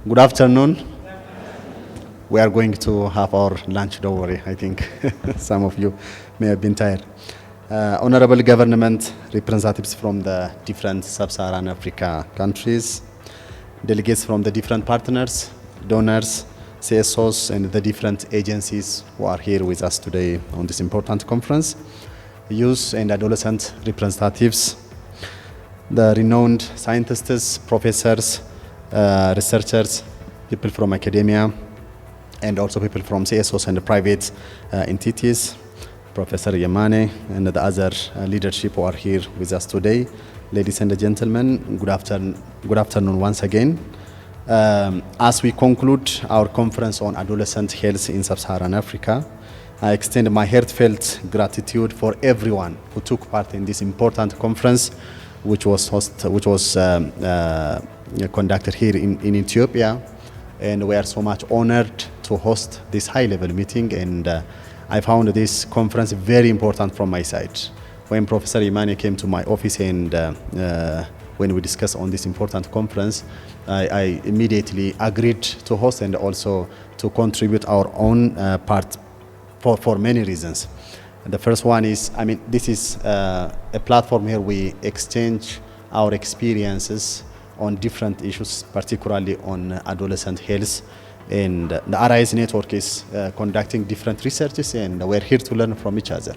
Good afternoon. We are going to have our lunch, don't worry. I think some of you may have been tired. Honorable government representatives from the different Sub-Saharan Africa countries, delegates from the different partners, donors, CSOs, and the different agencies who are here with us today on this important conference, youth and adolescent representatives, the renowned scientists, professors, researchers, people from academia, and also people from CSOs and the private entities, Professor Yamane and the other leadership who are here with us today. Ladies and gentlemen, good afternoon once again. As we conclude our conference on adolescent health in Sub-Saharan Africa, I extend my heartfelt gratitude for everyone who took part in this important conference, which was conducted here in Ethiopia, and we are so much honored to host this high-level meeting, and I found this conference very important from my side. When Professor Imane came to my office and when we discussed on this important conference, I immediately agreed to host and also to contribute our own part for many reasons. The first one is, this is a platform here we exchange our experiences on different issues, particularly on adolescent health. And the RIS network is conducting different researches, and we're here to learn from each other.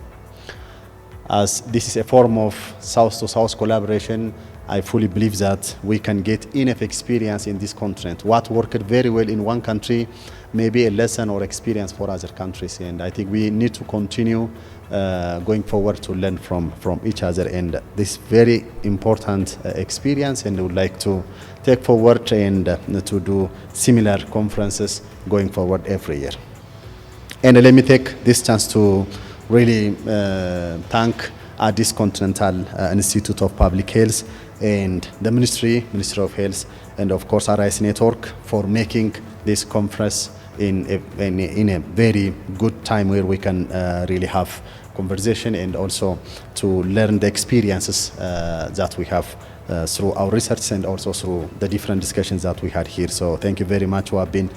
As this is a form of South-to-South collaboration, I fully believe that we can get enough experience in this continent. What worked very well in one country may be a lesson or experience for other countries, and I think we need to continue going forward to learn from each other, and this very important experience, and we would like to take forward and to do similar conferences going forward every year. And let me take this chance to really thank Addis Continental Institute of Public Health and the Ministry of Health, and of course RIS Network for making this conference in a very good time where we can really have conversation and also to learn the experiences that we have through our research and also through the different discussions that we had here. So thank you very much who have been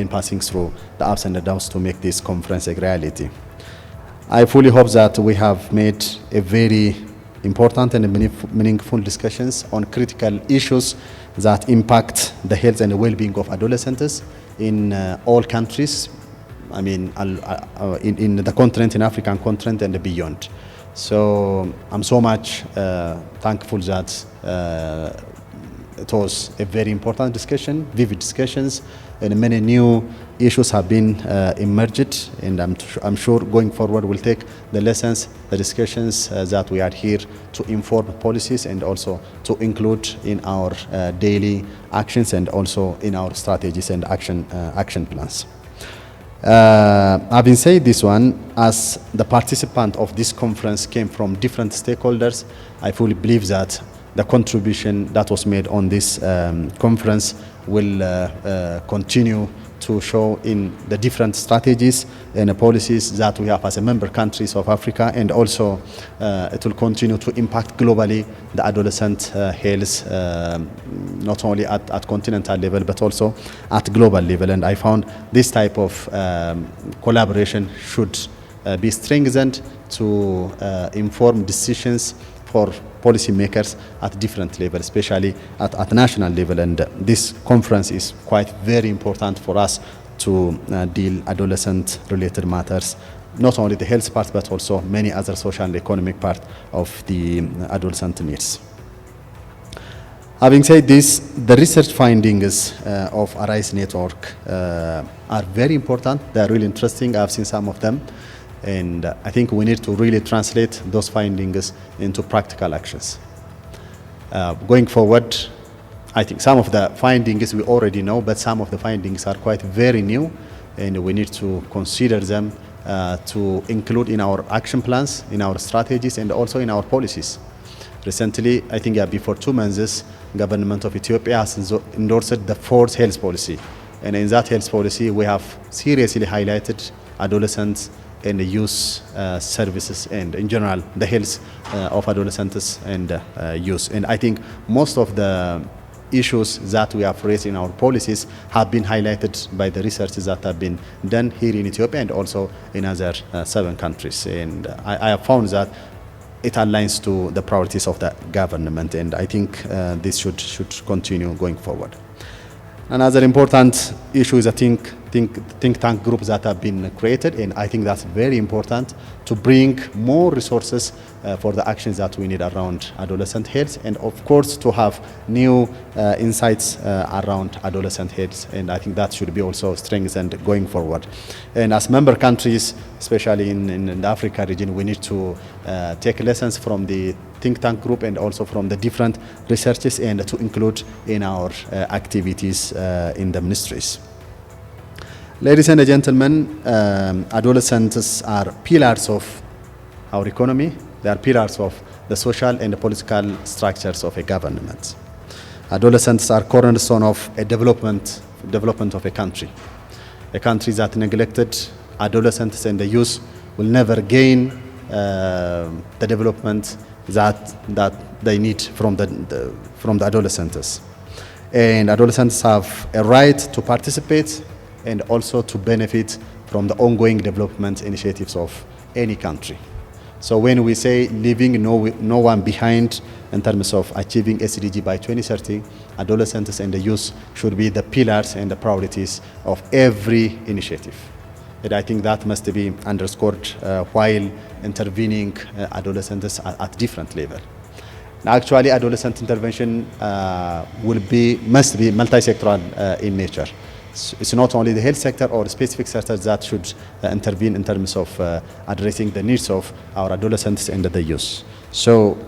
passing through the ups and the downs to make this conference a reality. I fully hope that we have made a very important and meaningful discussions on critical issues that impact the health and the well-being of adolescents in all countries, in the continent, in African continent and beyond. So I'm so much thankful that it was a very important discussion, vivid discussions, and many new issues have been emerged, and I'm sure going forward we'll take the lessons, the discussions that we had here to inform policies and also to include in our daily actions and also in our strategies and action plans. Having said this one, as the participant of this conference came from different stakeholders, I fully believe that the contribution that was made on this conference will continue to show in the different strategies and policies that we have as a member countries of Africa, and also it will continue to impact globally the adolescent health, not only at continental level but also at global level. And I found this type of collaboration should be strengthened to inform decisions for policymakers at different levels, especially at national level. And this conference is quite very important for us to deal adolescent-related matters, not only the health part, but also many other social and economic part of the adolescent needs. Having said this, the research findings of RIS Network are very important. They are really interesting. I've seen some of them. And I think we need to really translate those findings into practical actions. Going forward, I think some of the findings we already know, but some of the findings are quite very new, and we need to consider them to include in our action plans, in our strategies, and also in our policies. Recently, I think before 2 months, the government of Ethiopia has endorsed the 4th health policy. And in that health policy, we have seriously highlighted adolescents and the youth services, and in general the health of adolescents and youth. And I think most of the issues that we have raised in our policies have been highlighted by the researches that have been done here in Ethiopia and also in other 7 countries. And I have found that it aligns to the priorities of the government, and I think this should continue going forward. Another important issue is think tank groups that have been created, and I think that's very important to bring more resources for the actions that we need around adolescent health, and of course to have new insights around adolescent health, and I think that should be also strengthened going forward. And as member countries, especially in the Africa region, we need to take lessons from the think tank group and also from the different researches and to include in our activities in the ministries. Ladies and gentlemen, adolescents are pillars of our economy. They are pillars of the social and the political structures of a government. Adolescents are cornerstone of a development of a country. A country that neglected adolescents and the youth will never gain the development that they need from the adolescents. And adolescents have a right to participate and also to benefit from the ongoing development initiatives of any country. So when we say leaving no one behind in terms of achieving SDG by 2030, adolescents and the youth should be the pillars and the priorities of every initiative. And I think that must be underscored while intervening adolescents at different levels. Actually, adolescent intervention must be multi-sectoral in nature. It's not only the health sector or specific sectors that should intervene in terms of addressing the needs of our adolescents and the youth. So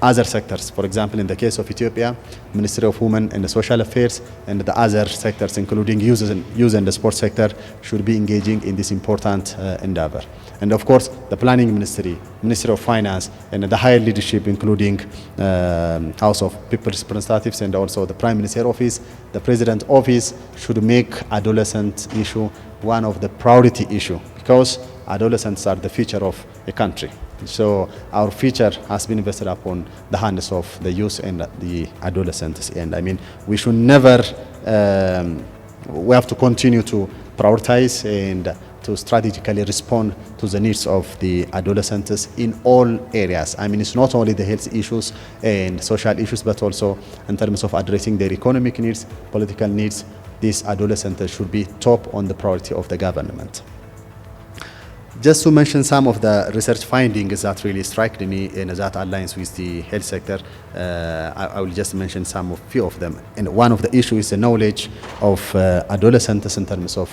other sectors, for example, in the case of Ethiopia, Ministry of Women and Social Affairs and the other sectors, including youth and the sports sector, should be engaging in this important endeavor. And of course, the Planning Ministry, Ministry of Finance, and the higher leadership, including House of People's Representatives and also the Prime Minister Office, the President Office, should make adolescent issue one of the priority issue, because adolescents are the future of a country. So our future has been invested upon the hands of the youth and the adolescents. And I mean, we should never, we have to continue to prioritize and to strategically respond to the needs of the adolescents in all areas. I mean, it's not only the health issues and social issues, but also in terms of addressing their economic needs, political needs. These adolescents should be top on the priority of the government. Just to mention some of the research findings that really struck me and that aligns with the health sector, I will just mention few of them. And one of the issues is the knowledge of adolescents in terms of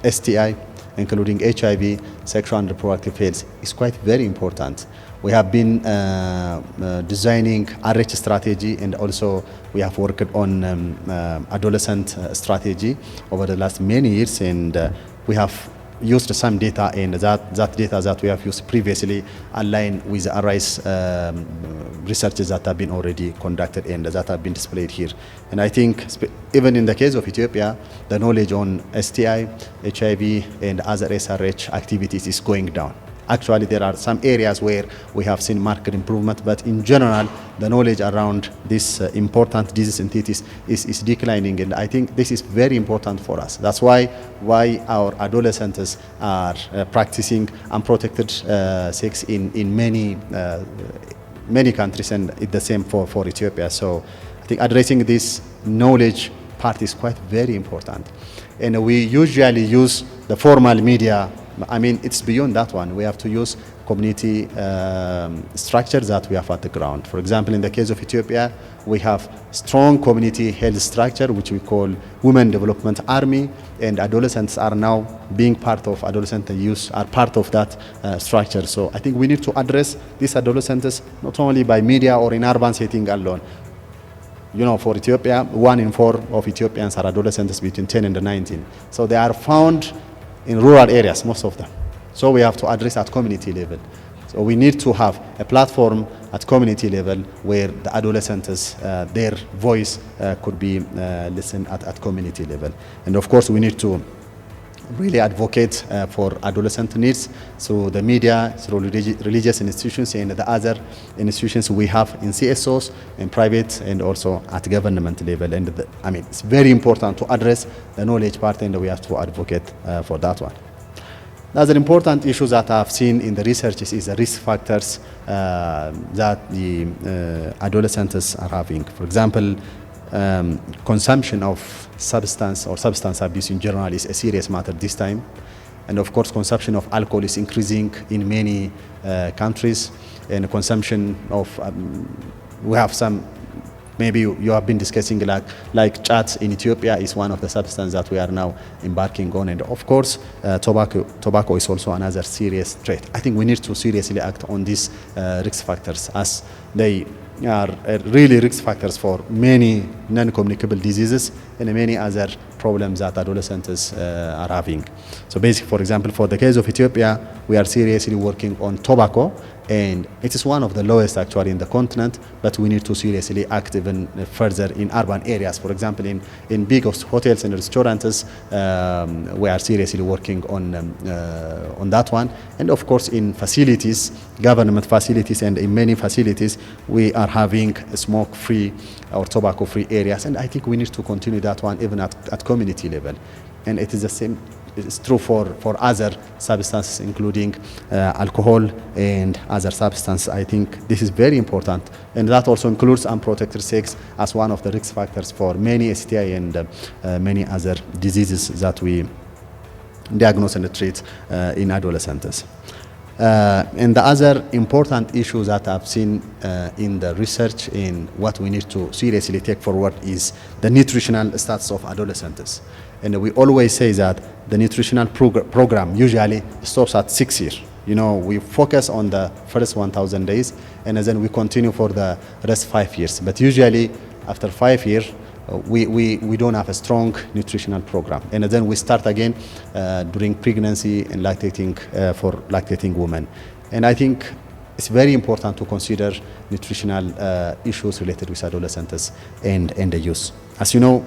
STI, including HIV, sexual and reproductive health, is quite very important. We have been designing RH strategy, and also we have worked on adolescent strategy over the last many years, and we have used some data, and that data that we have used previously align with the ARISE researches that have been already conducted and that have been displayed here. And I think even in the case of Ethiopia, the knowledge on STI, HIV, and other SRH activities is going down. Actually, there are some areas where we have seen marked improvement, but in general, the knowledge around this important disease entities is declining, and I think this is very important for us. That's why our adolescents are practicing unprotected sex in many countries, and it's the same for Ethiopia. So I think addressing this knowledge part is quite very important. And we usually use the formal media. I mean, it's beyond that one. We have to use community structures that we have at the ground. For example, in the case of Ethiopia, we have strong community health structure, which we call Women Development Army, and adolescents are now being part of, adolescent and youth are part of that structure. So I think we need to address these adolescents not only by media or in urban setting alone. You know, for Ethiopia, 1 in 4 of Ethiopians are adolescents between 10 and 19. So they are found in rural areas, most of them. So we have to address at community level. So we need to have a platform at community level where the adolescents, their voice could be listened at community level. And of course, we need to really advocate for adolescent needs through the media, through religious institutions and the other institutions we have in CSOs, in private and also at government level. And it's very important to address the knowledge part, and we have to advocate for that one. Another important issue that I've seen in the research is the risk factors that the adolescents are having. For example, consumption of substance or substance abuse in general is a serious matter this time. And of course, consumption of alcohol is increasing in many countries. And consumption of, we have some, maybe you have been discussing like chats in Ethiopia is one of the substances that we are now embarking on. And of course, tobacco is also another serious threat. I think we need to seriously act on these risk factors, as they are really risk factors for many non-communicable diseases and many other problems that adolescents are having. So basically, for example, for the case of Ethiopia, we are seriously working on tobacco, and it is one of the lowest actually in the continent, but we need to seriously act even further in urban areas. For example, in big hotels and restaurants, we are seriously working on that one. And of course, in facilities, government facilities, and in many facilities, we are having smoke-free or tobacco-free areas. And I think we need to continue that one even at community level. And it is the same. It's true for other substances, including alcohol and other substances. I think this is very important, and that also includes unprotected sex as one of the risk factors for many STI and many other diseases that we diagnose and treat in adolescents. And the other important issue that I've seen in the research and what we need to seriously take forward is the nutritional status of adolescents. And we always say that the nutritional program usually stops at 6 years. You know, we focus on the first 1,000 days, and then we continue for the rest 5 years. But usually after 5 years, we don't have a strong nutritional program. And then we start again during pregnancy and lactating for lactating women. And I think it's very important to consider nutritional issues related with adolescents and the youth. As you know,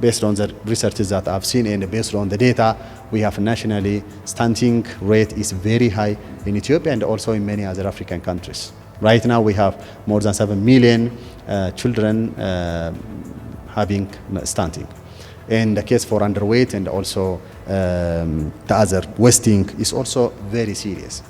based on the researches that I've seen and based on the data we have nationally, stunting rate is very high in Ethiopia and also in many other African countries. Right now we have more than 7 million children having stunting. And the case for underweight and also the other wasting is also very serious.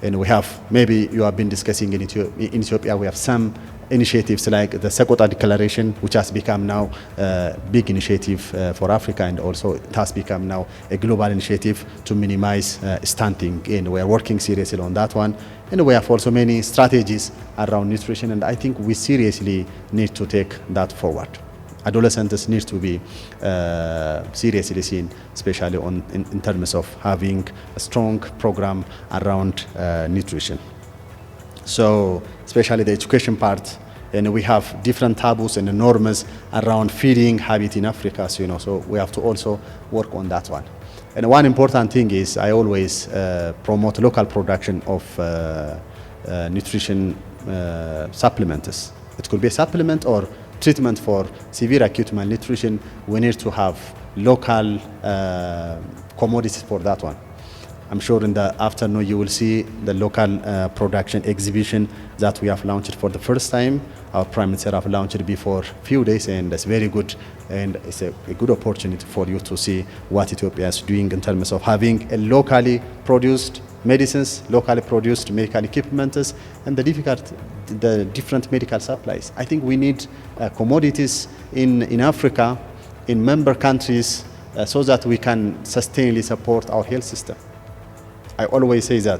And we have, maybe you have been discussing in Ethiopia, we have some initiatives like the Sekota Declaration, which has become now a big initiative for Africa, and also it has become now a global initiative to minimize stunting, and we are working seriously on that one. And we have also many strategies around nutrition, and I think we seriously need to take that forward. Adolescents need to be seriously seen, especially in terms of having a strong program around nutrition. So especially the education part, and we have different taboos and norms around feeding habit in Africa, so, you know, so we have to also work on that one. And one important thing is I always promote local production of nutrition supplements. It could be a supplement or treatment for severe acute malnutrition. We need to have local commodities for that one. I'm sure in the afternoon you will see the local production exhibition that we have launched for the first time. Our Prime Minister have launched before a few days, and it's very good, and it's a good opportunity for you to see what Ethiopia is doing in terms of having a locally produced medicines, locally produced medical equipments, and the different medical supplies. I think we need commodities in Africa, in member countries, so that we can sustainably support our health system. I always say that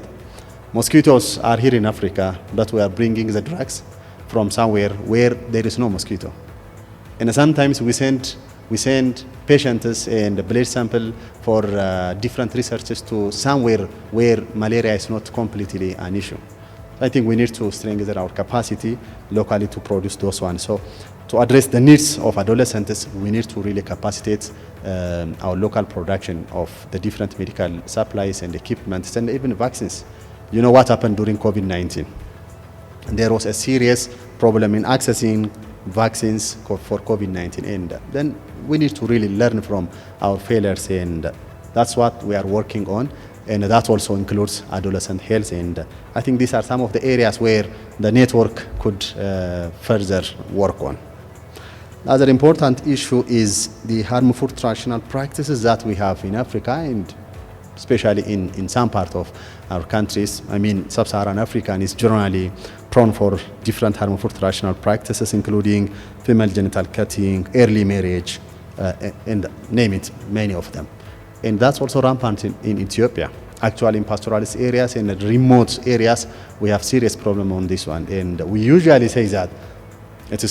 mosquitoes are here in Africa, but we are bringing the drugs from somewhere where there is no mosquito. And sometimes we send patients and blood sample for different researches to somewhere where malaria is not completely an issue. I think we need to strengthen our capacity locally to produce those ones. So to address the needs of adolescents, we need to really capacitate our local production of the different medical supplies and equipment and even vaccines. You know what happened during COVID-19? There was a serious problem in accessing vaccines for COVID-19, and then we need to really learn from our failures and That's what we are working on, and that also includes adolescent health. And I think these are some of the areas where the network could further work on. Another important issue is the harmful traditional practices that we have in Africa, and especially in some part of our countries. I mean, Sub-Saharan Africa is generally prone for different harmful traditional practices, including female genital cutting, early marriage, and name it, many of them. And that's also rampant in Ethiopia. Actually, in pastoralist areas and remote areas, we have serious problem on this one. And we usually say that it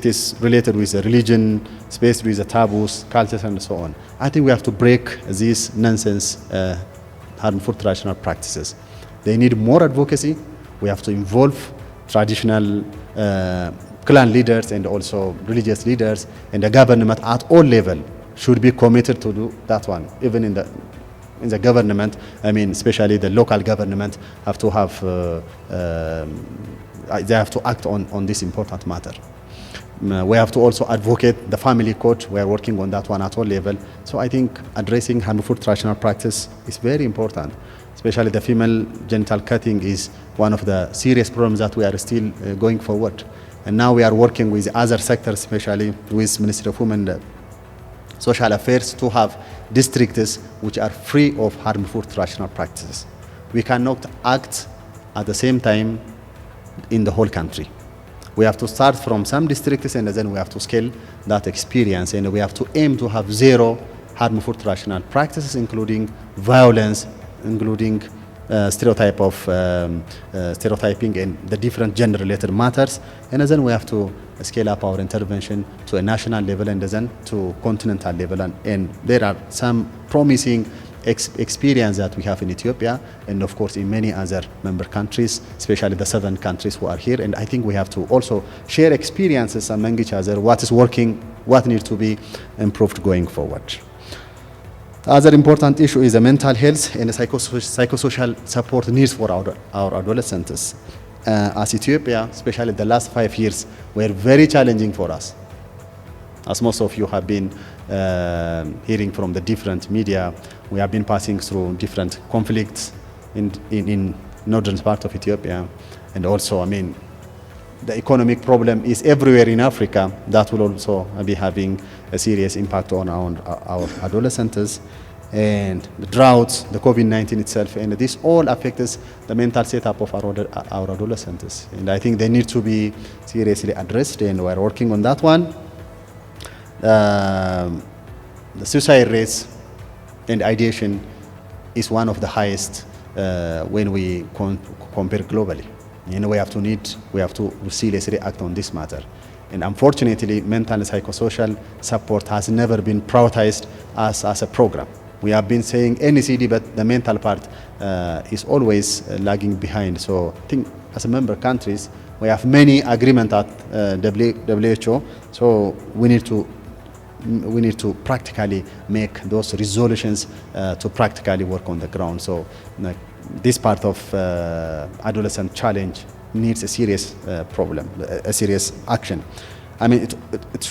is related with the religion, it's based with the taboos, cultures, and so on. I think we have to break these nonsense, harmful traditional practices. They need more advocacy. We have to involve traditional clan leaders and also religious leaders, and the government at all levels should be committed to do that one. Even in the government, I mean, especially the local government have to have, they have to act on this important matter. We have to also advocate the family court. We are working on that one at all levels. So I think addressing harmful traditional practice is very important. Especially the female genital cutting is one of the serious problems that we are still going forward. And now we are working with other sectors, especially with Ministry of Women and Social Affairs, to have districts which are free of harmful traditional practices. We cannot act at the same time in the whole country. We have to start from some districts, and then we have to scale that experience, and we have to aim to have zero harmful traditional practices, including violence, including stereotyping and the different gender-related matters. And then we have to scale up our intervention to a national level and then to continental level. And there are some promising experience that we have in Ethiopia, and of course in many other member countries, especially the 7 countries who are here. And I think we have to also share experiences among each other, what is working, what needs to be improved going forward. Other important issue is the mental health and the psychosocial support needs for our adolescents. As Ethiopia, especially the last 5 years, were very challenging for us. As most of you have been hearing from the different media, we have been passing through different conflicts in northern part of Ethiopia. And also, I mean, the economic problem is everywhere in Africa. That will also be having a serious impact on our adolescents. And the droughts, the COVID-19 itself, and this all affects the mental setup of our adolescents. And I think they need to be seriously addressed, and we're working on that one. The suicide rates and ideation is one of the highest when we compare globally. And we have to seriously act on this matter. And unfortunately, mental and psychosocial support has never been prioritized as a program. We have been saying NECD, but the mental part is always lagging behind. So I think as a member countries, we have many agreements at WHO. So we need to practically make those resolutions to practically work on the ground. So this part of adolescent challenge needs a serious problem, a serious action. I mean,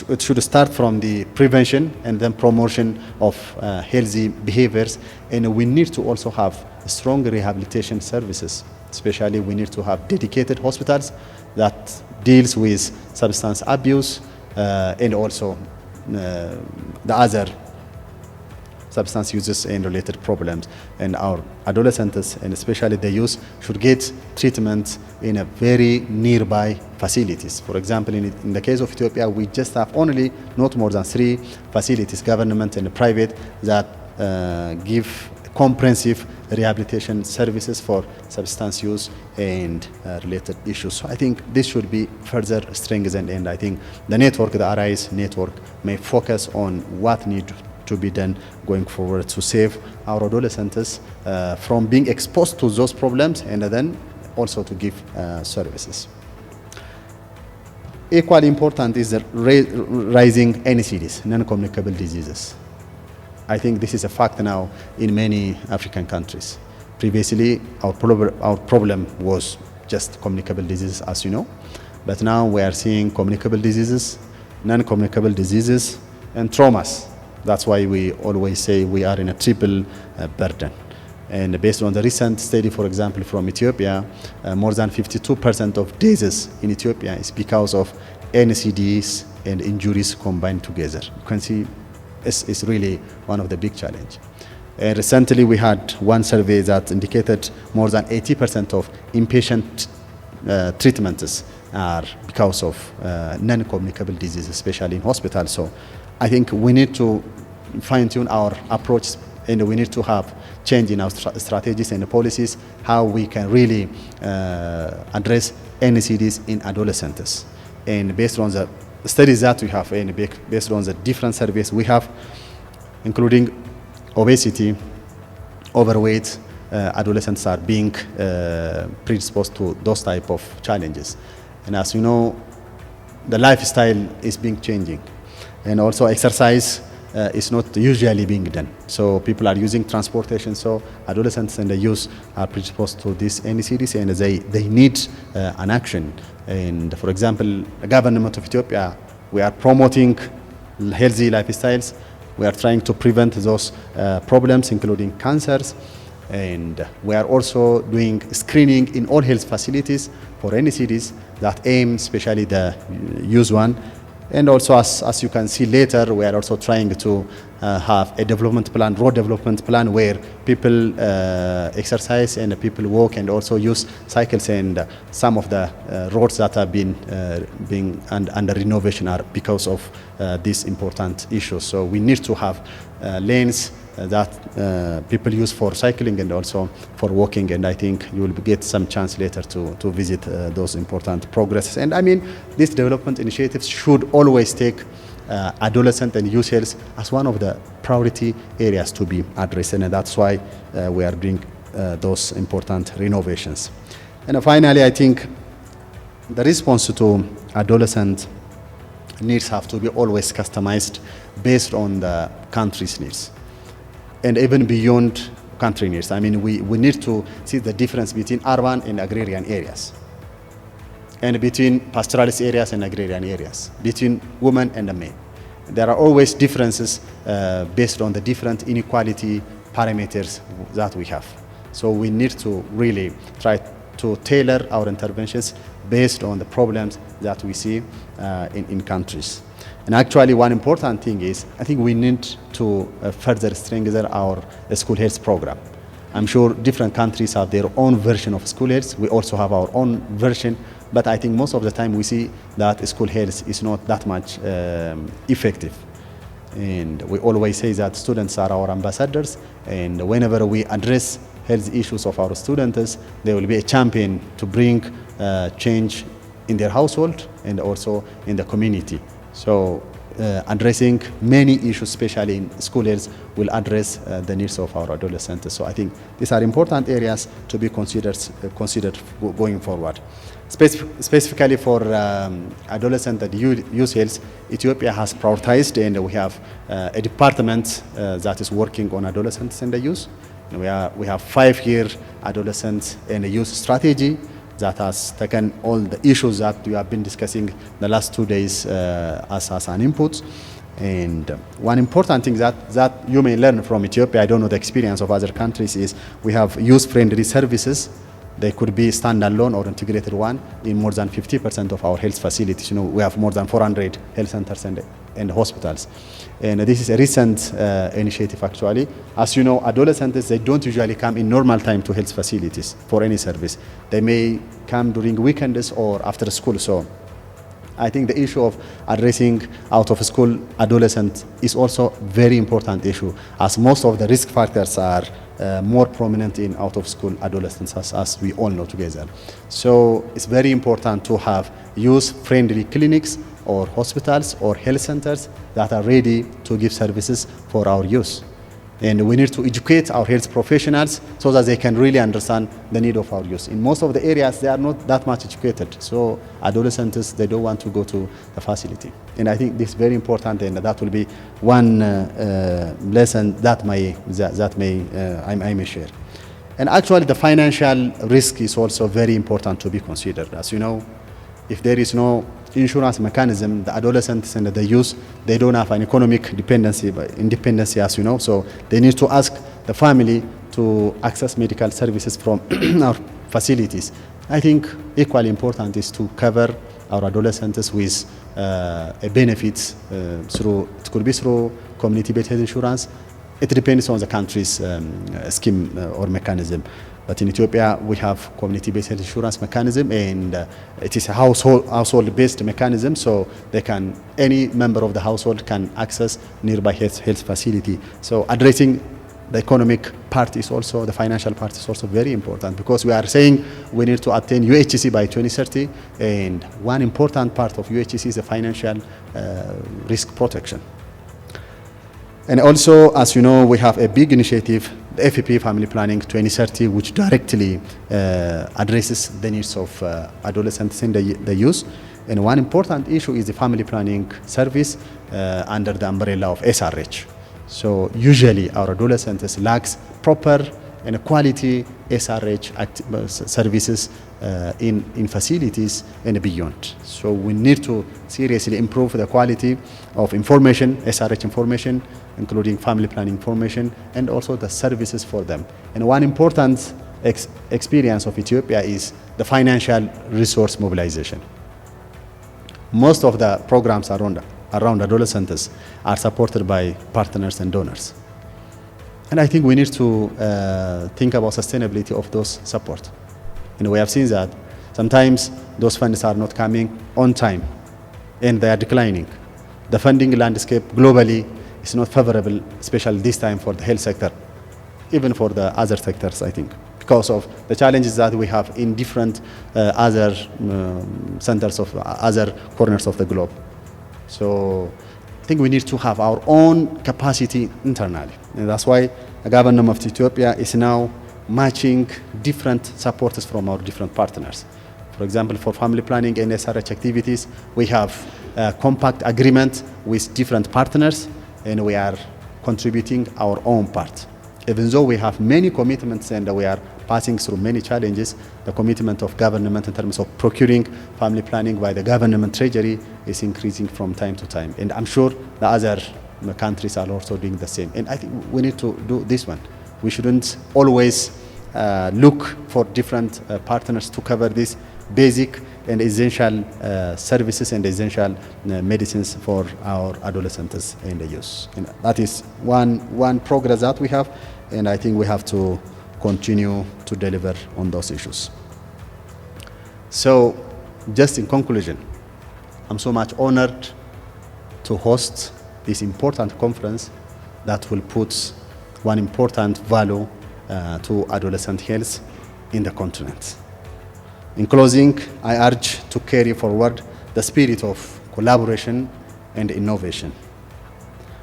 it should start from the prevention and then promotion of healthy behaviors, and we need to also have strong rehabilitation services. Especially, we need to have dedicated hospitals that deals with substance abuse and also the other substance uses and related problems. And our adolescents, and especially the youth, should get treatment in a very nearby facilities. For example, in the case of Ethiopia, we just have only not more than 3 facilities, government and private, that give comprehensive rehabilitation services for substance use and related issues. So I think this should be further strengthened, and I think the network, the RIS network, may focus on what needs to be done going forward to save our adolescents from being exposed to those problems, and then also to give services. Equally important is the rising NCDs, non-communicable diseases. I think this is a fact now in many African countries. Previously, our problem was just communicable diseases, as you know, but now we are seeing communicable diseases, non-communicable diseases, and traumas. That's why we always say we are in a triple burden. And based on the recent study, for example, from Ethiopia, more than 52% of diseases in Ethiopia is because of NCDs and injuries combined together. You can see it's really one of the big challenges. And recently we had one survey that indicated more than 80% of inpatient treatments are because of non-communicable diseases, especially in hospitals. So I think we need to fine-tune our approach, and we need to have change in our strategies and policies, how we can really address NCDs in adolescents. And based on the studies that we have, and based on the different surveys we have, including obesity, overweight, adolescents are being predisposed to those type of challenges. And as you know, the lifestyle is being changing, and also exercise is not usually being done. So people are using transportation, so adolescents and the youth are predisposed to these NCDs, and they need an action. And for example, the government of Ethiopia, we are promoting healthy lifestyles. We are trying to prevent those problems, including cancers. And we are also doing screening in all health facilities for NCDs that aim, especially the youth one. And also, as you can see later, we are also trying to have a development plan, road development plan, where people exercise and people walk and also use cycles. And some of the roads that have been being under renovation are because of these important issues. So we need to have lanes that people use for cycling and also for walking, and I think you will get some chance later to visit those important progresses. And I mean, these development initiatives should always take adolescent and youth health as one of the priority areas to be addressed, and that's why we are doing those important renovations. And finally, I think the response to adolescent needs have to be always customized based on the country's needs, and even beyond country needs. I mean, we need to see the difference between urban and agrarian areas, and between pastoralist areas and agrarian areas, between women and the men. There are always differences based on the different inequality parameters that we have. So we need to really try to tailor our interventions based on the problems that we see in countries. And actually, one important thing is, I think we need to further strengthen our school health program. I'm sure different countries have their own version of school health. We also have our own version, but I think most of the time we see that school health is not that much effective. And we always say that students are our ambassadors, and whenever we address health issues of our students, they will be a champion to bring change in their household and also in the community. So addressing many issues, especially in school health, will address the needs of our adolescents. So I think these are important areas to be considered going forward. Specifically for adolescent and youth health, Ethiopia has prioritized, and we have a department that is working on adolescents and the youth. And we have 5-year adolescent and youth strategy that has taken all the issues that we have been discussing the last 2 days as an input. And one important thing that you may learn from Ethiopia, I don't know the experience of other countries, is we have youth-friendly services. They could be standalone or integrated one in more than 50% of our health facilities. You know, we have more than 400 health centers and hospitals. And this is a recent initiative, actually. As you know, adolescents, they don't usually come in normal time to health facilities for any service. They may come during weekends or after school. So I think the issue of addressing out-of-school adolescents is also a very important issue, as most of the risk factors are more prominent in out-of-school adolescents, as we all know together. So it's very important to have youth-friendly clinics or hospitals or health centers that are ready to give services for our youth. And we need to educate our health professionals so that they can really understand the need of our youth. In most of the areas, they are not that much educated. So adolescents, they don't want to go to the facility. And I think this is very important, and that will be one lesson that I may share. And actually, the financial risk is also very important to be considered. As you know, if there is no insurance mechanism, the adolescents and the youth, they don't have an economic independency, as you know, so they need to ask the family to access medical services from our facilities. I think equally important is to cover our adolescents with a benefit through, it could be through community-based insurance. It depends on the country's scheme or mechanism. But in Ethiopia, we have community-based insurance mechanism, and it is a household-based mechanism, so any member of the household can access nearby health facility. So addressing the economic part is also, the financial part is also very important, because we are saying we need to attain UHC by 2030, and one important part of UHC is the financial risk protection. And also, as you know, we have a big initiative, the FPP Family Planning 2030, which directly addresses the needs of adolescents and the youth. And one important issue is the family planning service under the umbrella of SRH. So usually our adolescents lacks proper and quality SRH services in facilities and beyond. So we need to seriously improve the quality of information, SRH information, including family planning information, and also the services for them. And one important experience of Ethiopia is the financial resource mobilization. Most of the programs around adolescents are supported by partners and donors. And I think we need to think about sustainability of those support. And we have seen that sometimes those funds are not coming on time and they are declining. The funding landscape globally is not favorable, especially this time for the health sector, even for the other sectors, I think, because of the challenges that we have in different other centers of other corners of the globe. So I think we need to have our own capacity internally. And that's why the government of Ethiopia is now matching different supports from our different partners. For example, for family planning and SRH activities, we have a compact agreement with different partners, and we are contributing our own part. Even though we have many commitments and we are passing through many challenges, the commitment of government in terms of procuring family planning by the government treasury is increasing from time to time. And I'm sure the other countries are also doing the same. And I think we need to do this one. We shouldn't always look for different partners to cover this basic and essential services and essential medicines for our adolescents and the youth. And that is one progress that we have, and I think we have to continue to deliver on those issues. So, just in conclusion, I'm so much honored to host this important conference that will put one important value to adolescent health in the continent. In closing, I urge to carry forward the spirit of collaboration and innovation.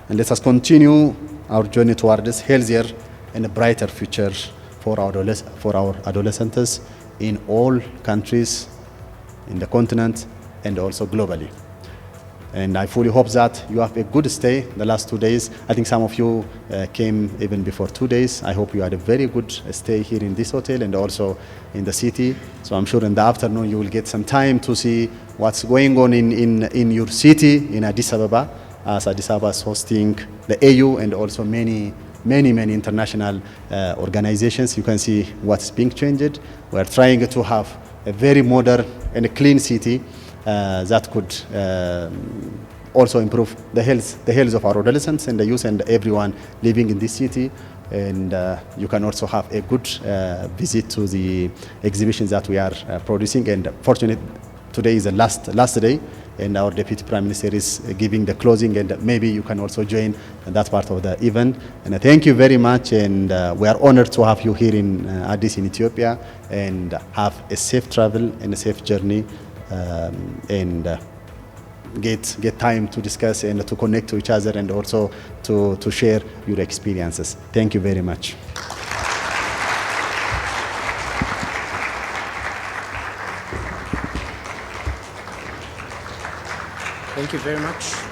And let us continue our journey towards healthier and a brighter future for our adolescents in all countries, in the continent, and also globally. And I fully hope that you have a good stay the last 2 days. I think some of you came even before 2 days. I hope you had a very good stay here in this hotel and also in the city. So I'm sure in the afternoon you will get some time to see what's going on in your city, in Addis Ababa, as Addis Ababa is hosting the AU and also many international organizations. You can see what's being changed. We are trying to have a very modern and a clean city that could also improve the health of our adolescents and the youth and everyone living in this city. And you can also have a good visit to the exhibitions that we are producing. And fortunately, today is the last day, and our Deputy Prime Minister is giving the closing, and maybe you can also join that part of the event. And thank you very much, and we are honored to have you here in Addis in Ethiopia, and have a safe travel and a safe journey. And get time to discuss and to connect to each other, and also to share your experiences. Thank you very much. Thank you very much.